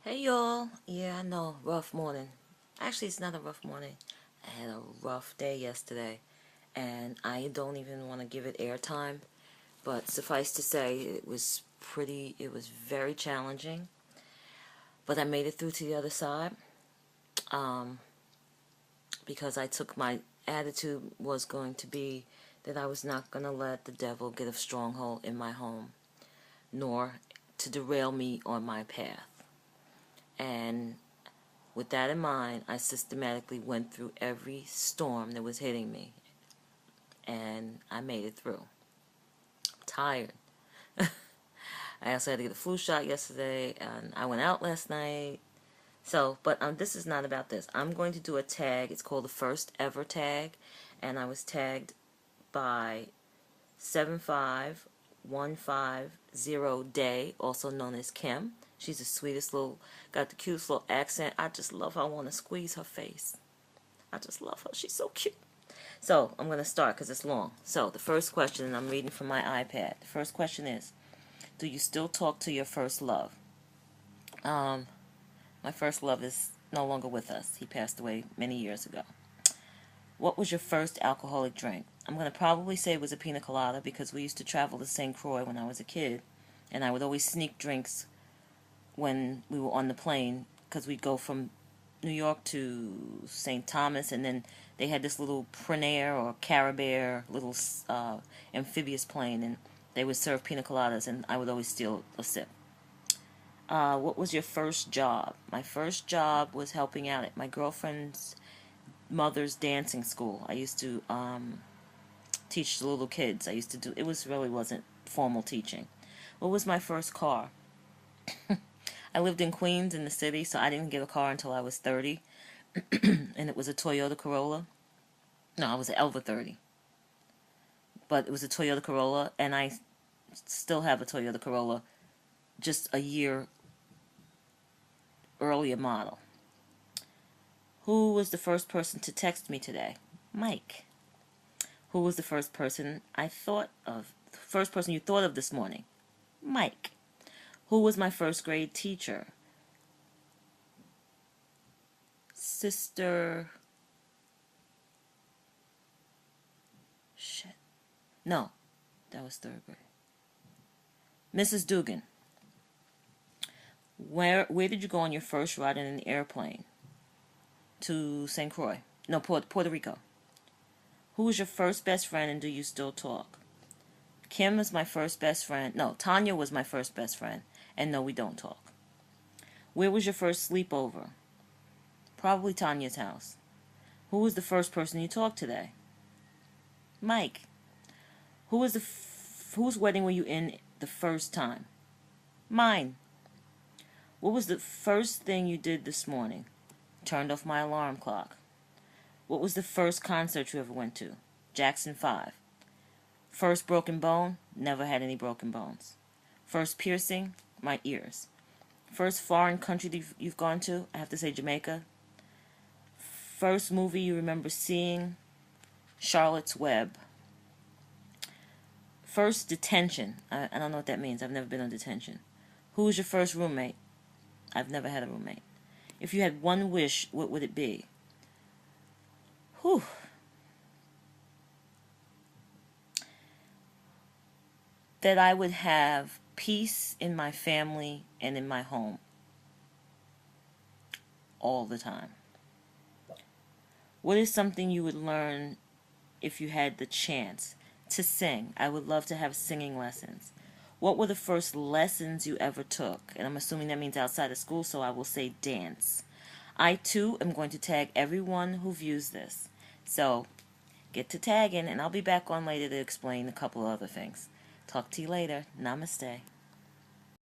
Hey y'all, yeah, I know, rough morning. Actually, it's not a rough morning. I had a rough day yesterday, and I don't even want to give it airtime, but suffice to say, it was very challenging, but I made it through to the other side, um, because my attitude was going to be that I was not going to let the devil get a stronghold in my home, nor to derail me on my path. And with that in mind, I systematically went through every storm that was hitting me, and I made it through. I'm tired. I also had to get a flu shot yesterday, and I went out last night. But this is not about this. I'm going to do a tag. It's called the First Ever Tag, and I was tagged by 75150 Day, also known as Kim. She's the sweetest got the cutest little accent. I just love her. I want to squeeze her face. I just love her. She's so cute. So, I'm going to start because it's long. So, the first question, and I'm reading from my iPad. The first question is, do you still talk to your first love? My first love is no longer with us. He passed away many years ago. What was your first alcoholic drink? I'm going to probably say it was a pina colada because we used to travel to St. Croix when I was a kid, and I would always sneak drinks when we were on the plane because we'd go from New York to St. Thomas, and then they had this little Pranair or Carabair little amphibious plane, and they would serve pina coladas, and I would always steal a sip. What was your first job? My first job was helping out at my girlfriend's mother's dancing school. I used to teach the little kids. Really wasn't formal teaching. What was my first car? I lived in Queens in the city, so I didn't get a car until I was 30, and it was a Toyota Corolla. No, I was an Elva 30, but it was a Toyota Corolla, and I still have a Toyota Corolla, just a year earlier model. Who was the first person to text me today? Mike. Who was the first person first person you thought of this morning? Mike. Who was my first grade teacher? Sister... Shit. No, that was third grade. Mrs. Dugan. Where did you go on your first ride in an airplane? To St. Croix. No, Puerto Rico. Who was your first best friend and do you still talk? Kim is my first best friend. No, Tanya was my first best friend. And no, we don't talk. Where was your first sleepover? Probably Tanya's house. Who was the first person you talked today? Mike. Whose wedding were you in the first time? Mine. What was the first thing you did this morning? Turned off my alarm clock. What was the first concert you ever went to? Jackson 5. First broken bone? Never had any broken bones. First piercing? My ears. First foreign country you've gone to? I have to say Jamaica. First movie you remember seeing? Charlotte's Web. First detention. I don't know what that means. I've never been on detention. Who was your first roommate? I've never had a roommate. If you had one wish, what would it be? Whew. That I would have peace in my family and in my home. All the time. What is something you would learn if you had the chance to sing? I would love to have singing lessons. What were the first lessons you ever took? And I'm assuming that means outside of school, so I will say dance. I, too, am going to tag everyone who views this. So, get to tagging, and I'll be back on later to explain a couple other things. Talk to you later. Namaste.